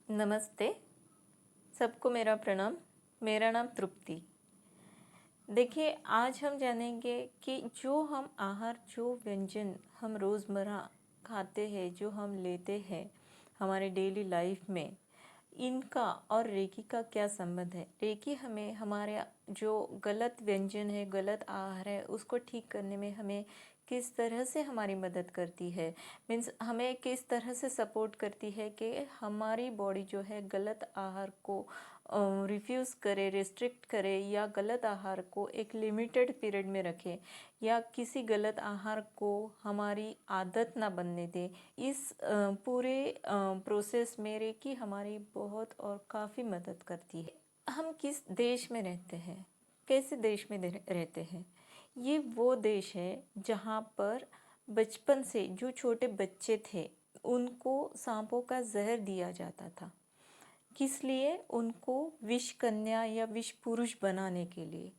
नमस्ते, सबको मेरा प्रणाम। मेरा नाम तृप्ति। देखिए, आज हम जानेंगे कि जो हम आहार, जो व्यंजन हम रोज़मर्रा खाते हैं, जो हम लेते हैं हमारे डेली लाइफ में, इनका और रेकी का क्या संबंध है। रेकी हमें हमारे जो गलत व्यंजन है, गलत आहार है, उसको ठीक करने में हमें किस तरह से हमारी मदद करती है। मीन्स हमें किस तरह से सपोर्ट करती है कि हमारी बॉडी जो है गलत आहार को रिफ्यूज़ करे, रिस्ट्रिक्ट करे, या गलत आहार को एक लिमिटेड पीरियड में रखे, या किसी गलत आहार को हमारी आदत ना बनने दे। इस पूरे प्रोसेस में रेकी हमारी बहुत और काफ़ी मदद करती है। हम किस देश में रहते हैं, कैसे देश में रहते हैं। ये वो देश है जहाँ पर बचपन से जो छोटे बच्चे थे उनको सांपों का जहर दिया जाता था। किस लिए? उनको विष कन्या या विष पुरुष बनाने के लिए,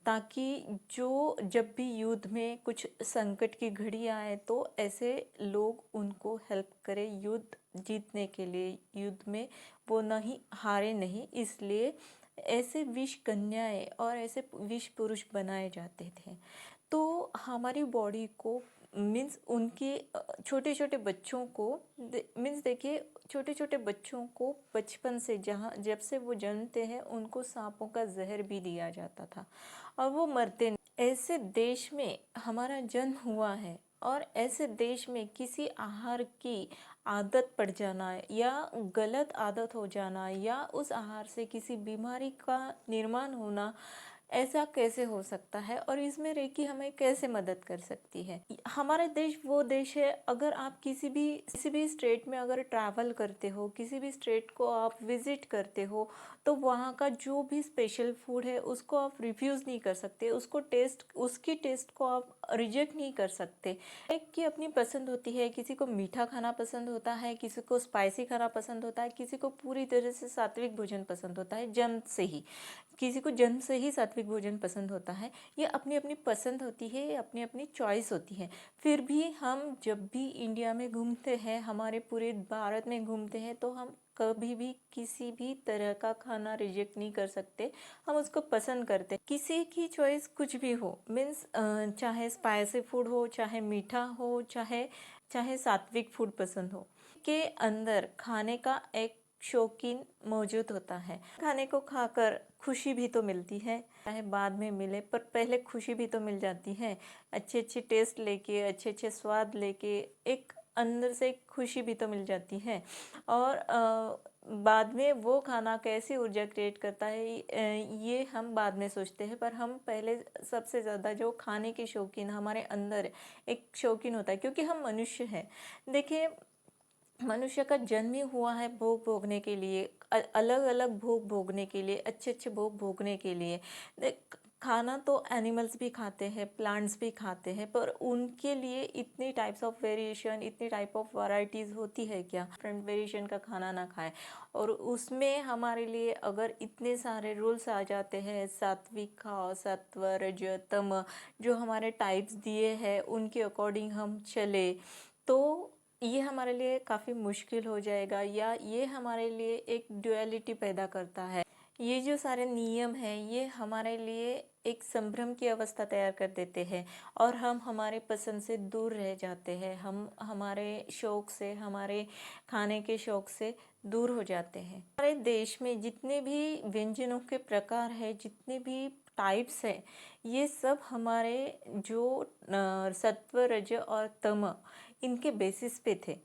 ताकि जो जब भी युद्ध में कुछ संकट की घड़ी आए तो ऐसे लोग उनको हेल्प करें युद्ध जीतने के लिए, युद्ध में वो नहीं हारे नहीं, इसलिए ऐसे विष कन्याएं और ऐसे विष पुरुष बनाए जाते थे। तो हमारी बॉडी को मीन्स उनके छोटे छोटे बच्चों को मीन्स देखिए, छोटे छोटे बच्चों को बचपन से जहाँ जब से वो जन्मते हैं उनको सांपों का जहर भी दिया जाता था और वो मरते नहीं। ऐसे देश में हमारा जन्म हुआ है और ऐसे देश में किसी आहार की आदत पड़ जाना या गलत आदत हो जाना या उस आहार से किसी बीमारी का निर्माण होना, ऐसा कैसे हो सकता है और इसमें रेकी हमें कैसे मदद कर सकती है। हमारा देश वो देश है, अगर आप किसी भी स्टेट में अगर ट्रैवल करते हो, किसी भी स्टेट को आप विजिट करते हो, तो वहाँ का जो भी स्पेशल फूड है उसको आप रिफ्यूज़ नहीं कर सकते, उसकी टेस्ट को आप रिजेक्ट नहीं कर सकते। एक की अपनी पसंद होती है, किसी को मीठा खाना पसंद होता है, किसी को स्पाइसी खाना पसंद होता है, किसी को पूरी तरह से सात्विक भोजन पसंद होता है जन्म से ही, किसी को जन्म से ही सात्विक भोजन पसंद होता है। ये अपनी अपनी पसंद होती है, ये अपनी अपनी चॉइस होती है। फिर भी हम जब भी इंडिया में घूमते हैं, हमारे पूरे भारत में घूमते हैं, तो हम कभी भी किसी भी तरह का खाना रिजेक्ट नहीं कर सकते, हम उसको पसंद करते हैं। किसी की चॉइस कुछ भी हो, मीन्स चाहे स्पाइसी फूड हो, चाहे मीठा हो, चाहे चाहे सात्विक फूड पसंद हो, के अंदर खाने का एक शौकीन मौजूद होता है। खाने को खाकर खुशी भी तो मिलती है, चाहे बाद में मिले पर पहले खुशी भी तो मिल जाती है। अच्छे अच्छे टेस्ट लेके, अच्छे अच्छे स्वाद लेके एक अंदर से एक खुशी भी तो मिल जाती है। और बाद में वो खाना कैसी ऊर्जा क्रिएट करता है, ये हम बाद में सोचते हैं, पर हम पहले सबसे ज़्यादा जो खाने के शौकीन हमारे अंदर एक शौकीन होता है, क्योंकि हम मनुष्य हैं। देखिए, मनुष्य का जन्म ही हुआ है भोग भोगने के लिए, अलग अलग भोग भोगने के लिए, अच्छे अच्छे भोग भोगने के लिए। खाना तो एनिमल्स भी खाते हैं, प्लांट्स भी खाते हैं, पर उनके लिए इतनी टाइप्स ऑफ वेरिएशन, इतनी टाइप ऑफ वैरायटीज़ होती है क्या, डिफरेंट वेरिएशन का खाना ना खाएं। और उसमें हमारे लिए अगर इतने सारे रूल्स आ जाते हैं, सात्विक खाओ, सत्व रज तम, जो हमारे टाइप्स दिए हैं उनके अकॉर्डिंग हम चले, तो ये हमारे लिए काफ़ी मुश्किल हो जाएगा, या ये हमारे लिए एक ड्युअलिटी पैदा करता है। ये जो सारे नियम हैं ये हमारे लिए एक संभ्रम की अवस्था तैयार कर देते हैं और हम हमारे पसंद से दूर रह जाते हैं। हम हमारे शौक़ से, हमारे खाने के शौक़ से दूर हो जाते हैं। हमारे देश में जितने भी व्यंजनों के प्रकार हैं, जितने भी टाइप्स हैं, ये सब हमारे जो सत्व रज और तम, इनके बेसिस पे थे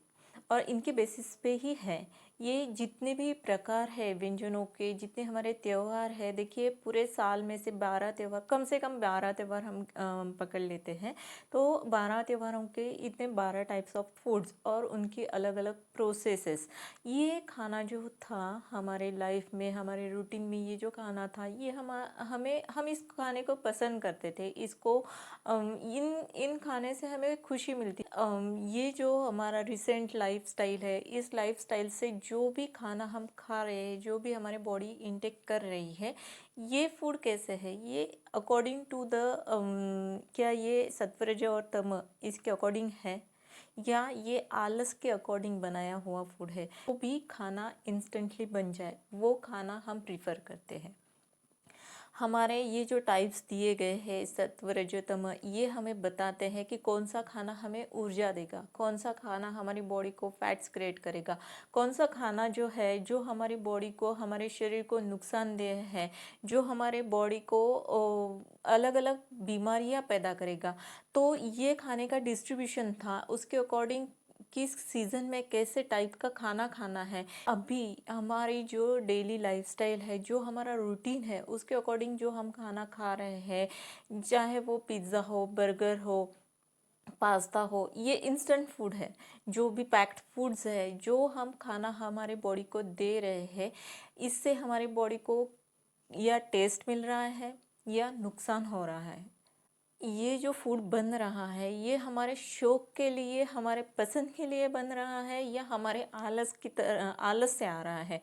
और इनके बेसिस पे ही है। ये जितने भी प्रकार है व्यंजनों के, जितने हमारे त्यौहार है, देखिए पूरे साल में से 12 त्यौहार, कम से कम 12 त्यौहार हम पकड़ लेते हैं, तो 12 त्योहारों के इतने 12 टाइप्स ऑफ फूड्स और उनकी अलग अलग प्रोसेसेस। ये खाना जो था हमारे लाइफ में, हमारे रूटीन में, ये जो खाना था, ये हम इस खाने को पसंद करते थे। इसको इन खाने से हमें खुशी मिलती। ये जो हमारा रिसेंट लाइफस्टाइल है, इस लाइफस्टाइल से जो भी खाना हम खा रहे हैं, जो भी हमारे बॉडी इंटेक कर रही है, ये फूड कैसे है, ये अकॉर्डिंग टू द क्या ये सत्वरज और तम इसके अकॉर्डिंग है, या ये आलस के अकॉर्डिंग बनाया हुआ फूड है, वो भी खाना इंस्टेंटली बन जाए वो खाना हम प्रीफर करते हैं। हमारे ये जो टाइप्स दिए गए हैं सत्व रजो तम, ये हमें बताते हैं कि कौन सा खाना हमें ऊर्जा देगा, कौन सा खाना हमारी बॉडी को फैट्स क्रिएट करेगा, कौन सा खाना जो है जो हमारी बॉडी को, हमारे शरीर को नुकसानदेह है, जो हमारे बॉडी को अलग अलग बीमारियां पैदा करेगा। तो ये खाने का डिस्ट्रीब्यूशन था, उसके अकॉर्डिंग किस सीज़न में कैसे टाइप का खाना खाना है। अभी हमारी जो डेली लाइफस्टाइल है, जो हमारा रूटीन है, उसके अकॉर्डिंग जो हम खाना खा रहे हैं, चाहे वो पिज़्ज़ा हो, बर्गर हो, पास्ता हो, ये इंस्टेंट फूड है, जो भी पैक्ड फूड्स है, जो हम खाना हमारे बॉडी को दे रहे हैं, इससे हमारी बॉडी को या टेस्ट मिल रहा है या नुकसान हो रहा है। ये जो फूड बन रहा है ये हमारे शौक के लिए, हमारे पसंद के लिए बन रहा है या हमारे आलस से आ रहा है।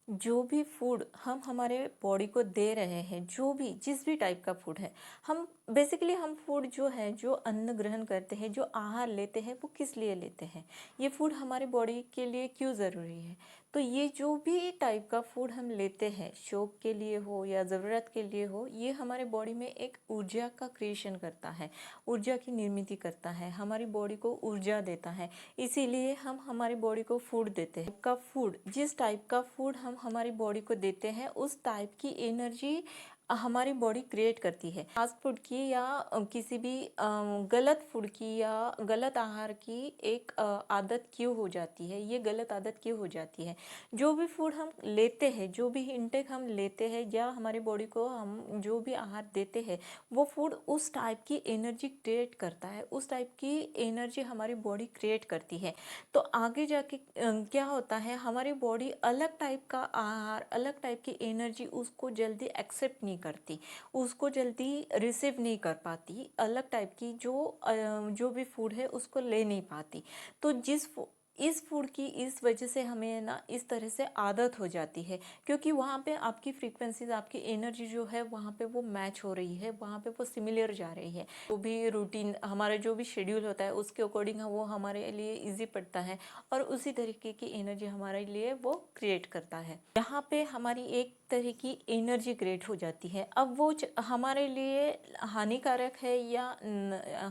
जो भी फूड हम हमारे बॉडी को दे रहे हैं, जो भी जिस भी टाइप का फूड है, हम बेसिकली हम फूड जो है, जो अन्न ग्रहण करते हैं, जो आहार लेते हैं, वो किस लिए लेते हैं, ये फूड हमारी बॉडी के लिए क्यों ज़रूरी है। तो ये जो भी टाइप का फूड हम लेते हैं, शौक के लिए हो या ज़रूरत के लिए हो, ये हमारे बॉडी में एक ऊर्जा का क्रिएशन करता है, ऊर्जा की निर्मित करता है, हमारी बॉडी को ऊर्जा देता है। इसीलिए हम हमारी बॉडी को फूड देते हैं। का फूड, जिस टाइप का फूड हम हमारी बॉडी को देते हैं, उस टाइप की एनर्जी हमारी बॉडी क्रिएट करती है। फास्ट फूड की या किसी भी गलत फूड की या गलत आहार की एक आदत क्यों हो जाती है, ये गलत आदत क्यों हो जाती है। जो भी फूड हम लेते हैं, जो भी इंटेक हम लेते हैं या हमारी बॉडी को हम जो भी आहार देते हैं, वो फूड उस टाइप की एनर्जी क्रिएट करता है, उस टाइप की एनर्जी हमारी बॉडी क्रिएट करती है। तो आगे जाके क्या होता है, हमारी बॉडी अलग टाइप का आहार, अलग टाइप की एनर्जी उसको जल्दी एक्सेप्ट नहीं करती, उसको जल्दी रिसीव नहीं कर पाती, अलग टाइप की जो भी फूड है उसको ले नहीं पाती। तो इस फूड की इस वजह से हमें ना इस तरह से आदत हो जाती है, क्योंकि वहाँ पे आपकी फ्रीक्वेंसीज, आपकी एनर्जी जो है वहाँ पे वो मैच हो रही है, वहाँ पे वो सिमिलर जा रही है। जो भी रूटीन हमारा जो भी शेड्यूल होता है उसके अकॉर्डिंग वो हमारे लिए इजी पड़ता है और उसी तरीके की एनर्जी हमारे लिए वो क्रिएट करता है। यहाँ पे हमारी एक तरह की एनर्जी क्रिएट हो जाती है। अब वो हमारे लिए हानिकारक है या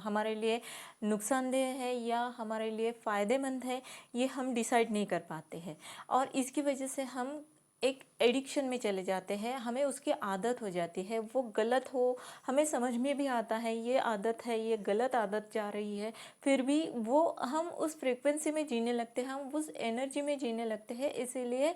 हमारे लिए नुकसानदेह है या हमारे लिए फ़ायदेमंद है, ये हम डिसाइड नहीं कर पाते हैं। और इसकी वजह से हम एक एडिक्शन में चले जाते हैं, हमें उसकी आदत हो जाती है। वो गलत हो, हमें समझ में भी आता है ये आदत है, ये गलत आदत जा रही है, फिर भी वो हम उस फ्रीक्वेंसी में जीने लगते हैं, हम उस एनर्जी में जीने लगते हैं, इसीलिए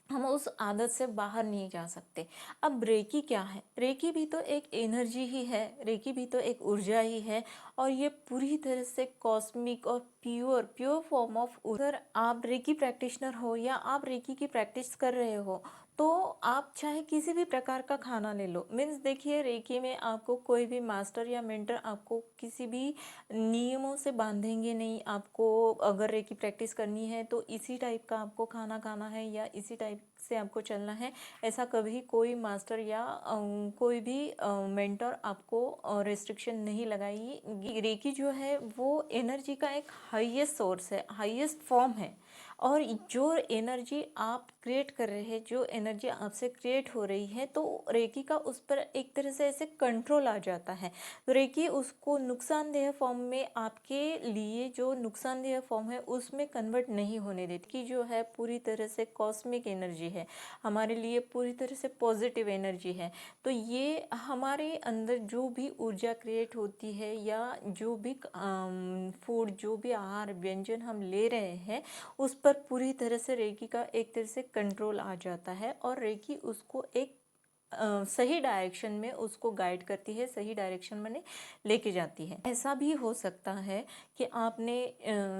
हम उस आदत से बाहर नहीं जा सकते। अब रेकी क्या है? रेकी भी तो एक एनर्जी ही है, रेकी भी तो एक ऊर्जा ही है और ये पूरी तरह से कॉस्मिक और प्योर प्योर फॉर्म ऑफ। अगर आप रेकी प्रैक्टिशनर हो या आप रेकी की प्रैक्टिस कर रहे हो, तो आप चाहे किसी भी प्रकार का खाना ले लो। मीन्स देखिए, रेकी में आपको कोई भी मास्टर या मेंटर आपको किसी भी नियमों से बांधेंगे नहीं। आपको अगर रेकी प्रैक्टिस करनी है तो इसी टाइप का आपको खाना खाना है या इसी टाइप से आपको चलना है, ऐसा कभी कोई मास्टर या कोई भी मेंटर आपको रेस्ट्रिक्शन नहीं लगाएगी। रेकी जो है वो एनर्जी का एक हाईएस्ट सोर्स है, हाईएस्ट फॉर्म है। और जो एनर्जी आप क्रिएट कर रहे हैं, जो एनर्जी आपसे क्रिएट हो रही है, तो रेकी का उस पर एक तरह से ऐसे कंट्रोल आ जाता है। तो रेकी उसको नुकसानदेह फॉर्म में, आपके लिए जो नुकसानदेह फॉर्म है उसमें कन्वर्ट नहीं होने देती। कि जो है पूरी तरह से कॉस्मिक एनर्जी है, हमारे लिए पूरी तरह से पॉजिटिव एनर्जी है। तो ये हमारे अंदर जो भी ऊर्जा क्रिएट होती है या जो भी फूड, जो भी आहार व्यंजन हम ले रहे हैं, उस पर पूरी तरह से रेकी का एक तरह से कंट्रोल आ जाता है और रेकी उसको एक सही डायरेक्शन में उसको गाइड करती है, सही डायरेक्शन में लेके जाती है। ऐसा भी हो सकता है कि आपने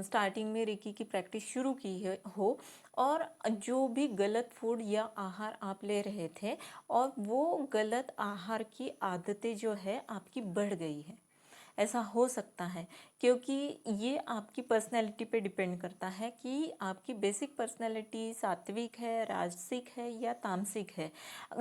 स्टार्टिंग में रेकी की प्रैक्टिस शुरू की हो और जो भी गलत फूड या आहार आप ले रहे थे और वो गलत आहार की आदतें जो है आपकी बढ़ गई है। ऐसा हो सकता है क्योंकि ये आपकी पर्सनैलिटी पे डिपेंड करता है कि आपकी बेसिक पर्सनैलिटी सात्विक है, राजसिक है या तामसिक है।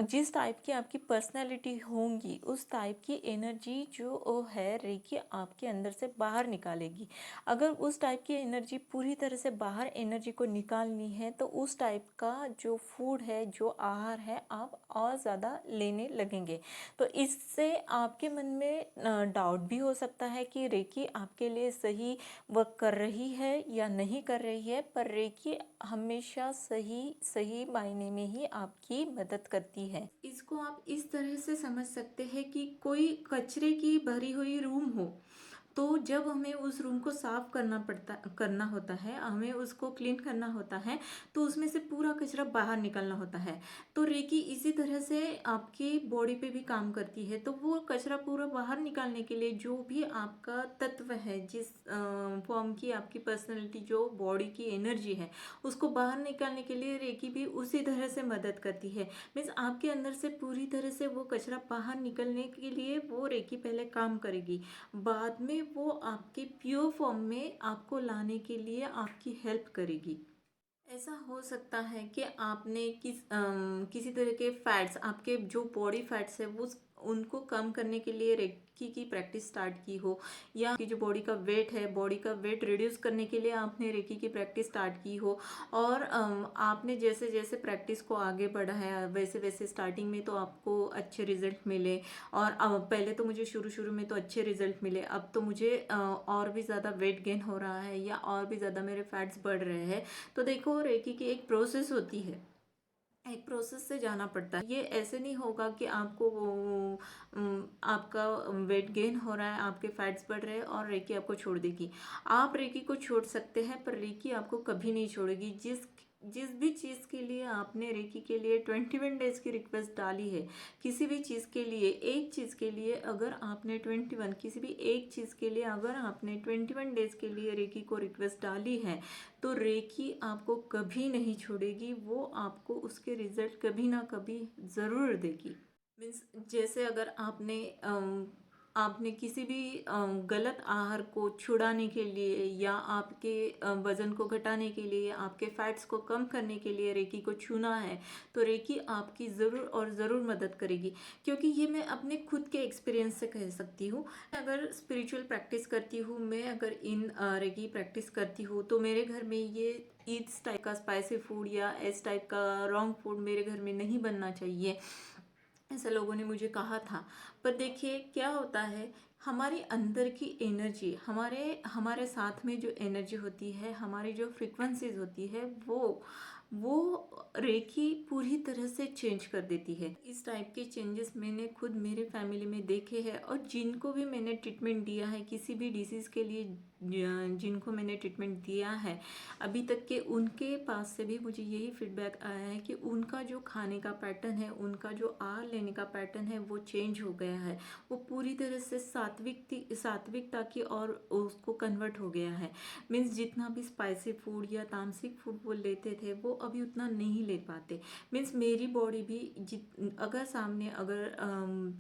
जिस टाइप की आपकी पर्सनैलिटी होंगी उस टाइप की एनर्जी जो है रेकी आपके अंदर से बाहर निकालेगी। अगर उस टाइप की एनर्जी पूरी तरह से बाहर एनर्जी को निकालनी है तो उस टाइप का जो फूड है, जो आहार है, आप और ज़्यादा लेने लगेंगे। तो इससे आपके मन में डाउट भी हो सकता है कि रेकी आपके लिए सही वर्क कर रही है या नहीं कर रही है, पर रेकी हमेशा सही सही मायने में ही आपकी मदद करती है। इसको आप इस तरह से समझ सकते हैं कि कोई कचरे की भरी हुई रूम हो, तो जब हमें उस रूम को साफ करना होता है, हमें उसको क्लीन करना होता है, तो उसमें से पूरा कचरा बाहर निकालना होता है। तो रेकी इसी तरह से आपकी बॉडी पे भी काम करती है। तो वो कचरा पूरा बाहर निकालने के लिए जो भी आपका तत्व है, जिस फॉर्म की आपकी पर्सनैलिटी, जो बॉडी की एनर्जी है, उसको बाहर निकालने के लिए रेकी भी उसी तरह से मदद करती है। मीन्स आपके अंदर से पूरी तरह से वो कचरा बाहर निकलने के लिए वो रेकी पहले काम करेगी, बाद में वो आपके प्योर फॉर्म में आपको लाने के लिए आपकी हेल्प करेगी। ऐसा हो सकता है कि आपने किसी तरह के फैट्स, आपके जो बॉडी फैट्स है वो उनको कम करने के लिए रेकी की प्रैक्टिस स्टार्ट की हो, या कि जो बॉडी का वेट है, बॉडी का वेट रिड्यूस करने के लिए आपने रेकी की प्रैक्टिस स्टार्ट की हो। और आपने जैसे जैसे प्रैक्टिस को आगे बढ़ाया वैसे वैसे स्टार्टिंग में तो आपको अच्छे रिजल्ट मिले, और पहले तो मुझे शुरू शुरू में तो अच्छे रिजल्ट मिले, अब तो मुझे और भी ज़्यादा वेट गेन हो रहा है या और भी ज़्यादा मेरे फैट्स बढ़ रहे हैं। तो देखो रेकी की एक प्रोसेस होती है, एक प्रोसेस से जाना पड़ता है। ये ऐसे नहीं होगा कि आपको आपका वेट गेन हो रहा है, आपके फैट्स बढ़ रहे हैं और रेकी आपको छोड़ देगी। आप रेकी को छोड़ सकते हैं पर रेकी आपको कभी नहीं छोड़ेगी। जिस जिस भी चीज़ के लिए आपने रेकी के लिए 21 डेज की रिक्वेस्ट डाली है, किसी भी चीज़ के लिए, एक चीज़ के लिए अगर आपने 21, किसी भी एक चीज़ के लिए अगर आपने 21 डेज के लिए रेकी को रिक्वेस्ट डाली है, तो रेकी आपको कभी नहीं छोड़ेगी। वो आपको उसके रिजल्ट कभी ना कभी ज़रूर देगी। मीन्स जैसे अगर आपने किसी भी गलत आहार को छुड़ाने के लिए या आपके वज़न को घटाने के लिए, आपके फैट्स को कम करने के लिए रेकी को छूना है, तो रेकी आपकी ज़रूर और ज़रूर मदद करेगी। क्योंकि ये मैं अपने खुद के एक्सपीरियंस से कह सकती हूँ। अगर स्पिरिचुअल प्रैक्टिस करती हूँ, मैं अगर इन रेकी प्रैक्टिस करती हूँ, तो मेरे घर में ये इस टाइप का स्पाइसी फूड या इस टाइप का रॉन्ग फूड मेरे घर में नहीं बनना चाहिए, ऐसा लोगों ने मुझे कहा था। पर देखिए क्या होता है, हमारी अंदर की एनर्जी, हमारे हमारे साथ में जो एनर्जी होती है, हमारी जो फ्रीक्वेंसीज होती है, वो रेकी पूरी तरह से चेंज कर देती है। इस टाइप के चेंजेस मैंने खुद मेरे फैमिली में देखे हैं, और जिनको भी मैंने ट्रीटमेंट दिया है, किसी भी डिसीज़ के लिए जिनको मैंने ट्रीटमेंट दिया है अभी तक के, उनके पास से भी मुझे यही फीडबैक आया है कि उनका जो खाने का पैटर्न है, उनका जो आहार लेने का पैटर्न है, वो चेंज हो गया है। वो पूरी तरह से सात्विकता की और उसको कन्वर्ट हो गया है। मीन्स जितना भी स्पाइसी फूड या तामसिक फूड वो लेते थे, वो अभी उतना नहीं ले पाते। मीन्स मेरी बॉडी भी अगर सामने अगर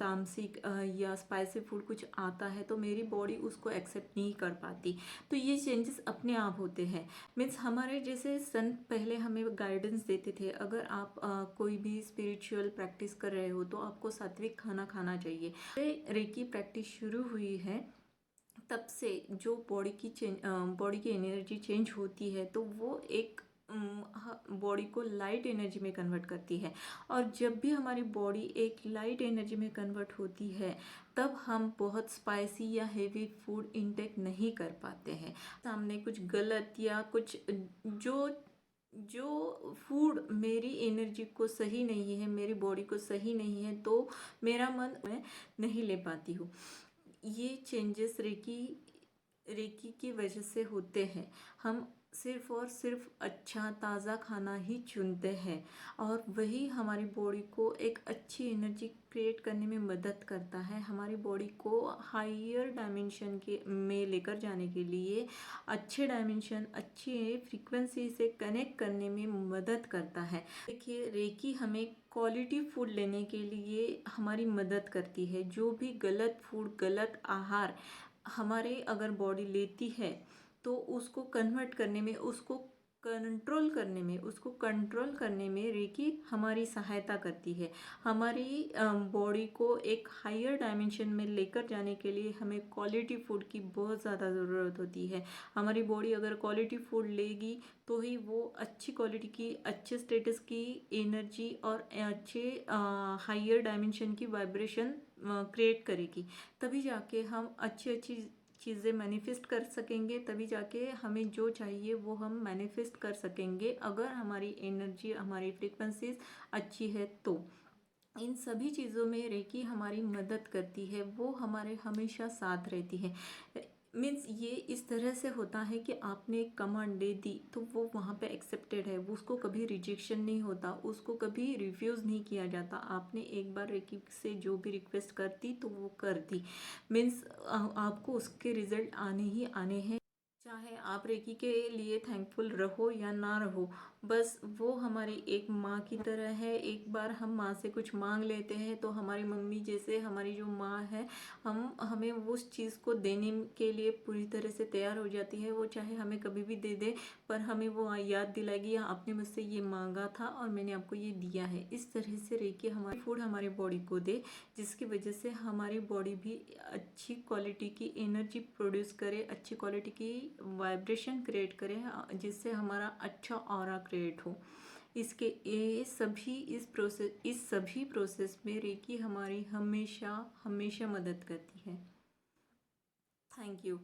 तामसिक या स्पाइसी फूड कुछ आता है, तो मेरी बॉडी उसको एक्सेप्ट नहीं कर पाती। तो ये चेंजेस अपने आप होते हैं। मीन्स हमारे जैसे संत पहले हमें गाइडेंस देते थे, अगर आप कोई भी स्पिरिचुअल प्रैक्टिस कर रहे हो तो आपको सात्विक खाना खाना चाहिए। रेकी प्रैक्टिस शुरू हुई है तब से जो बॉडी की एनर्जी चेंज होती है, तो वो एक बॉडी को लाइट एनर्जी में कन्वर्ट करती है। और जब भी हमारी बॉडी एक लाइट एनर्जी में कन्वर्ट होती है, तब हम बहुत स्पाइसी या हेवी फूड इनटेक नहीं कर पाते हैं। सामने कुछ गलत या कुछ जो जो फूड मेरी एनर्जी को सही नहीं है, मेरी बॉडी को सही नहीं है, तो मेरा मन मैं नहीं ले पाती हूँ। ये चेंजेस रेकी रेकी की वजह से होते हैं। हम सिर्फ और सिर्फ अच्छा ताज़ा खाना ही चुनते हैं, और वही हमारी बॉडी को एक अच्छी एनर्जी क्रिएट करने में मदद करता है। हमारी बॉडी को हायर डायमेंशन के में लेकर जाने के लिए, अच्छे डायमेंशन, अच्छी फ्रीक्वेंसी से कनेक्ट करने में मदद करता है। देखिए रेकी हमें क्वालिटी फूड लेने के लिए हमारी मदद करती है। जो भी गलत फूड, गलत आहार हमारे अगर बॉडी लेती है तो उसको कन्वर्ट करने में, उसको कंट्रोल करने में रेकी हमारी सहायता करती है। हमारी बॉडी को एक हायर डायमेंशन में लेकर जाने के लिए हमें क्वालिटी फूड की बहुत ज़्यादा ज़रूरत होती है। हमारी बॉडी अगर क्वालिटी फूड लेगी तो ही वो अच्छी क्वालिटी की, अच्छे स्टेटस की एनर्जी और अच्छे हायर डायमेंशन की वाइब्रेशन क्रिएट करेगी। तभी जाके हम अच्छी अच्छी चीज़ें मैनिफेस्ट कर सकेंगे, तभी जाके हमें जो चाहिए वो हम मैनिफेस्ट कर सकेंगे, अगर हमारी एनर्जी, हमारी फ्रीक्वेंसीज अच्छी है तो। इन सभी चीज़ों में रेकी हमारी मदद करती है, वो हमारे हमेशा साथ रहती है। मीन्स ये इस तरह से होता है कि आपने एक कमांड दे दी तो वो वहाँ पे एक्सेप्टेड है, वो उसको कभी रिजेक्शन नहीं होता, उसको कभी रिफ्यूज़ नहीं किया जाता। आपने एक बार रेकी से जो भी रिक्वेस्ट कर दी तो वो कर दी, मीन्स आपको उसके रिजल्ट आने ही आने हैं। चाहे आप रेकी के लिए थैंकफुल रहो या ना रहो, बस वो हमारी एक माँ की तरह है। एक बार हम माँ से कुछ मांग लेते हैं तो हमारी मम्मी जैसे हमारी जो माँ है, हमें उस चीज़ को देने के लिए पूरी तरह से तैयार हो जाती है। वो चाहे हमें कभी भी दे दे, पर हमें वो याद दिलाएगी, या आपने मुझसे ये मांगा था और मैंने आपको ये दिया है। इस तरह से रेकी हमारी फूड हमारी बॉडी को दे, जिसकी वजह से हमारी बॉडी भी अच्छी क्वालिटी की एनर्जी प्रोड्यूस करे, अच्छी क्वालिटी की वाइब्रेशन क्रिएट करे, जिससे हमारा अच्छा ऑरा क्रिएट हो। इसके ये सभी इस सभी प्रोसेस में रेकी हमारी हमेशा हमेशा मदद करती है। Thank you.